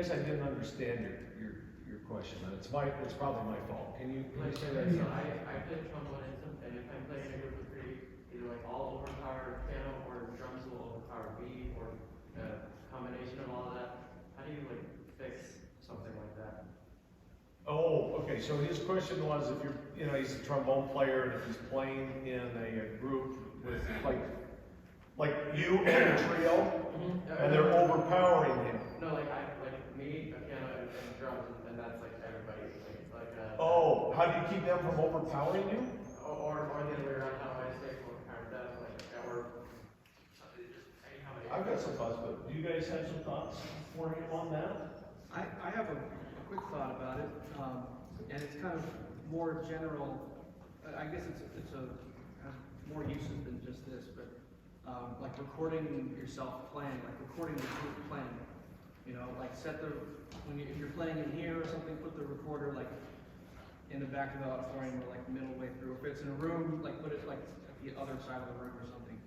guess I didn't understand your question. It's probably my fault. Can you say that So again? I play trombone, and if I'm playing a group of three, either like all overpowered piano or drums will overpower beat or a combination of all of that. How do you like fix something like that? Oh, okay. So his question was if he's a trombone player and if he's playing in a group with like you and a trio, and they're overpowering him. No, like me, a piano and drums, and that's like everybody. Oh, how do you keep them from overpowering you? Or the other way around, how do I stay overpowered? That or I've got some thoughts, but do you guys have some thoughts for him on that? I have a quick thought about it, and it's kind of more general. I guess it's has more uses than just this, but like recording yourself playing, like recording the group playing. Like if you're playing in here or something, put the recorder like in the back of the auditorium or like middle way through. If it's in a room, like put it like at the other side of the room or something,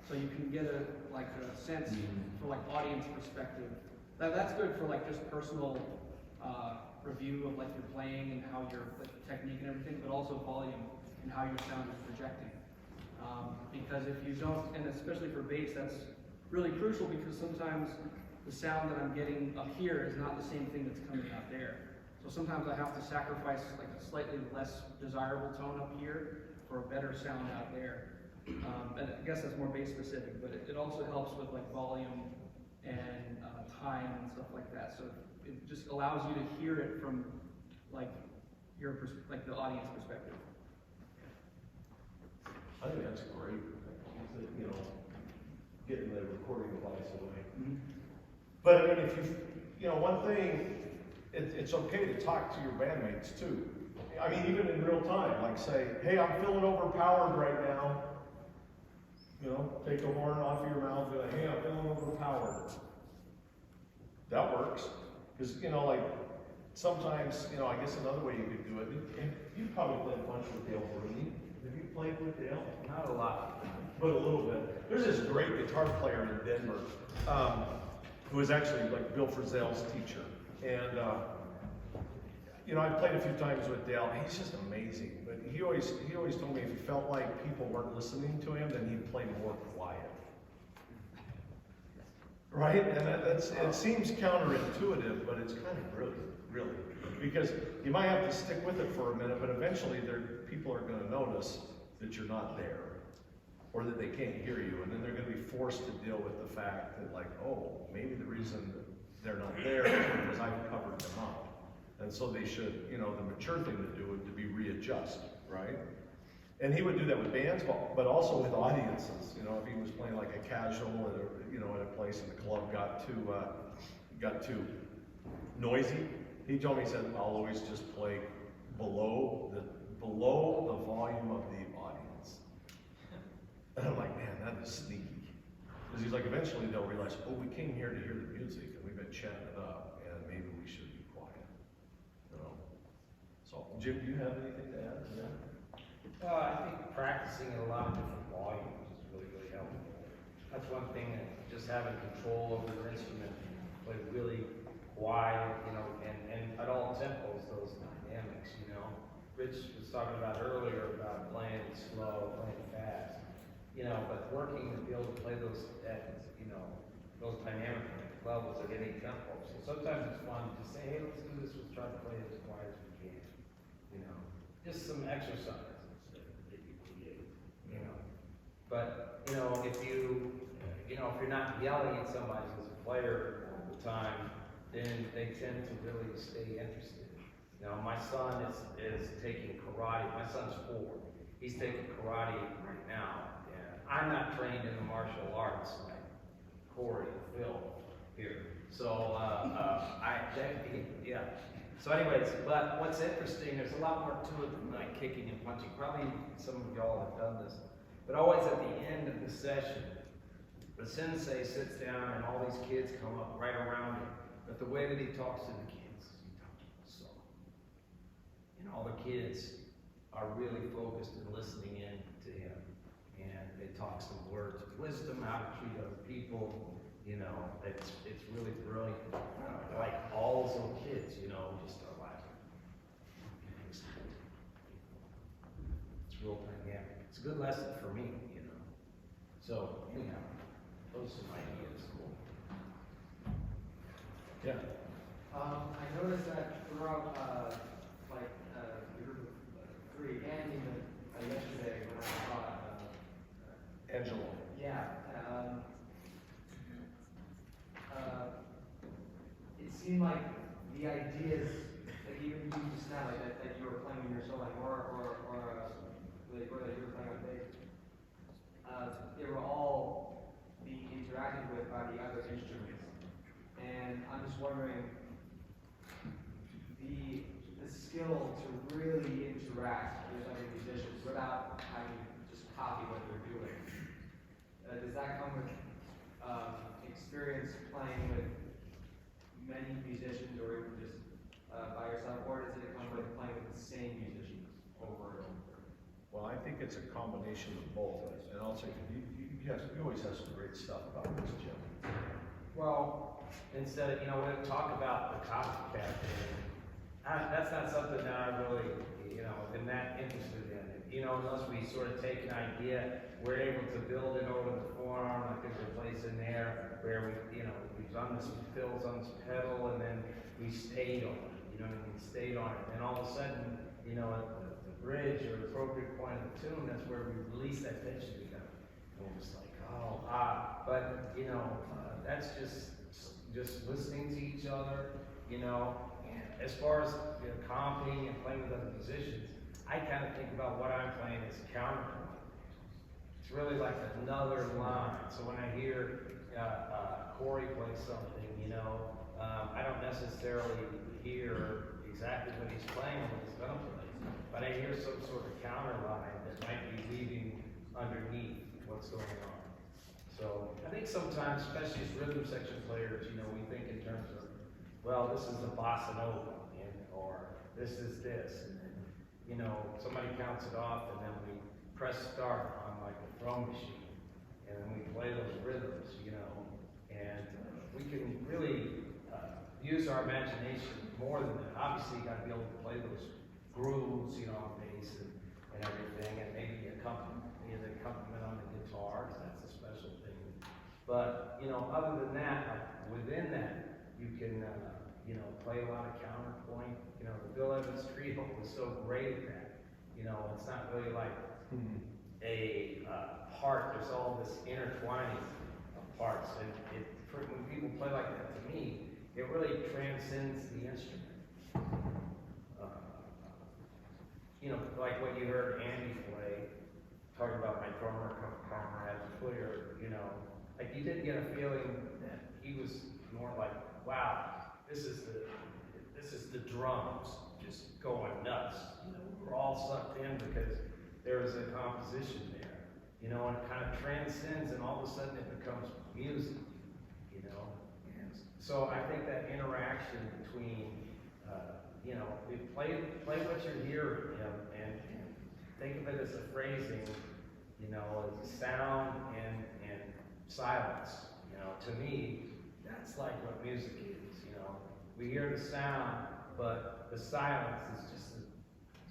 so you can get a sense for like audience perspective. That's good for like just personal review of like your playing and how your technique and everything, but also volume and how your sound is projecting. Because if you don't, and especially for bass, that's really crucial because sometimes the sound that I'm getting up here is not the same thing that's coming out there. So sometimes I have to sacrifice like a slightly less desirable tone up here for a better sound out there. And I guess that's more bass specific, but it also helps with like volume and time and stuff like that. So it just allows you to hear it from like the audience perspective. I think that's great. Getting the recording device away. But I mean, if one thing, it's okay to talk to your bandmates too. I mean, even in real time, like say, hey, I'm feeling overpowered right now. Take the horn off your mouth, be like, hey, I'm feeling overpowered. That works. Because, like, sometimes, I guess another way you could do it, you probably played a bunch with Dale Bruni. Have you played with Dale? Not a lot, but a little bit. There's this great guitar player in Denver who was actually like Bill Frisell's teacher. And, I played a few times with Dale. He's just amazing. But he always told me if he felt like people weren't listening to him, then he'd play more quiet. Right? And it seems counterintuitive, but it's kind of really. Because you might have to stick with it for a minute, but eventually people are going to notice that you're not there. Or that they can't hear you, and then they're going to be forced to deal with the fact that, like, oh, maybe the reason that they're not there is because I've covered them up. And so they should, the mature thing to do would to be readjust, right? And he would do that with bands, but also with audiences. If he was playing like a casual at a place and the club got too noisy, he told me, he said, I'll always just play below the volume of the audience. And I'm like, man, that is sneaky. Because he's like, eventually they'll realize, oh, we came here to hear the music and we've been chatting it up, and maybe we should be quiet. So, Jim, do you have anything to add to that? I think practicing at a lot of different volumes is really helpful. That's one thing, that just having control over your instrument, play really quiet, and at all tempos, those dynamics, Rich was talking about earlier about playing slow, playing fast, but working to be able to play those at, those dynamic levels at any tempo. So sometimes it's fun to say, hey, let's do this, let's try to play it as quiet as we can, just some exercise. But if you're not yelling at somebody as a player all the time, then they tend to really stay interested. My son is taking karate. My son's 4. He's taking karate right now. And I'm not trained in the martial arts like Corey and Phil here. So yeah. So anyways, but what's interesting, there's a lot more to it than like kicking and punching. Probably some of y'all have done this. But always at the end of the session, the sensei sits down and all these kids come up right around him. But the way that he talks to the kids, he talks to them soft. And all the kids are really focused and listening in to him. And they talk some words of wisdom, how to treat other people, you know, it's really brilliant. Like all those little kids, you know, just are like, it's real dynamic. It's a good lesson for me, you know. So anyhow, those are my ideas. Yeah. I noticed that throughout, the group of three, and even yesterday when I saw, Angelo. yeah, it seemed like the ideas that even you just now, like that you were playing in your solo, that you were playing on bass, they were all being interacted with by the other instruments. And I'm just wondering, the skill to really interact with other musicians without having to just copy what they're doing, does that come with experience playing with many musicians, or even just by yourself, or does it come with playing with the same musicians over and over? Well, I think it's a combination of both, and I'll say, you always have some great stuff about this, Jim. Well, instead of, you know, we'll talk about the copycat thing. That's not something that I really, you know, been that interested in. You know, unless we sort of take an idea, we're able to build it over the forearm. I think there's a place in there where we, you know, we've done this fills on this pedal, and then we stayed on it. You know what I mean? Stayed on it. And all of a sudden, you know, at the bridge or the appropriate point of the tune, that's where we release that tension together. And we're just like, oh, ah. But, you know, that's just listening to each other, you know. And as far as, you know, comping and playing with other musicians, I kind of think about what I'm playing as a counterpoint. It's really like another line. So when I hear Corey play something, you know, I don't necessarily hear exactly what he's playing or what he's going to play, but I hear some sort of counter line that might be leaving underneath what's going on. So I think sometimes, especially as rhythm section players, you know, we think in terms of, well, this is a bossa nova, or this is this, and then, you know, somebody counts it off, and then we press start on like a drum machine, and then we play those rhythms, you know, and we can really use our imagination more than that. Obviously, you got to be able to play those grooves, you know, on bass and everything, and maybe the accompaniment on the guitar, 'cause that's a special thing. But, you know, other than that, like within that, you can, you know, play a lot of counterpoint. You know, the Bill Evans Trio was so great at that. You know, it's not really like a part, there's all this intertwining of parts. And when people play like that, to me, it really transcends the instrument. You know, like what you heard Andy play, talking about my drummer comrade clear, you know, like you did get a feeling that he was more like, wow, this is the drums just going nuts. You know, we're all sucked in because there is a composition there, you know, and it kind of transcends, and all of a sudden it becomes music, you know. And so I think that interaction between, you know, play what you're hearing, and think of it as a phrasing, you know, as sound and silence. You know, to me, that's like what music is. You know, we hear the sound, but the silence is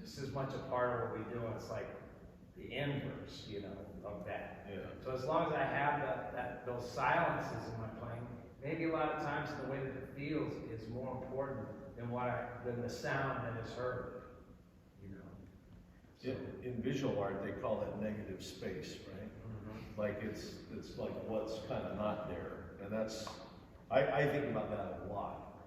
just as much a part of what we do. It's like the inverse, you know, of that. Yeah. So as long as I have those silences in my playing, maybe a lot of times the way that it feels is more important than the sound that is heard. You know. In visual art, they call that negative space, right? Mm-hmm. Like it's like what's kind of not there, and that's I think about that a lot.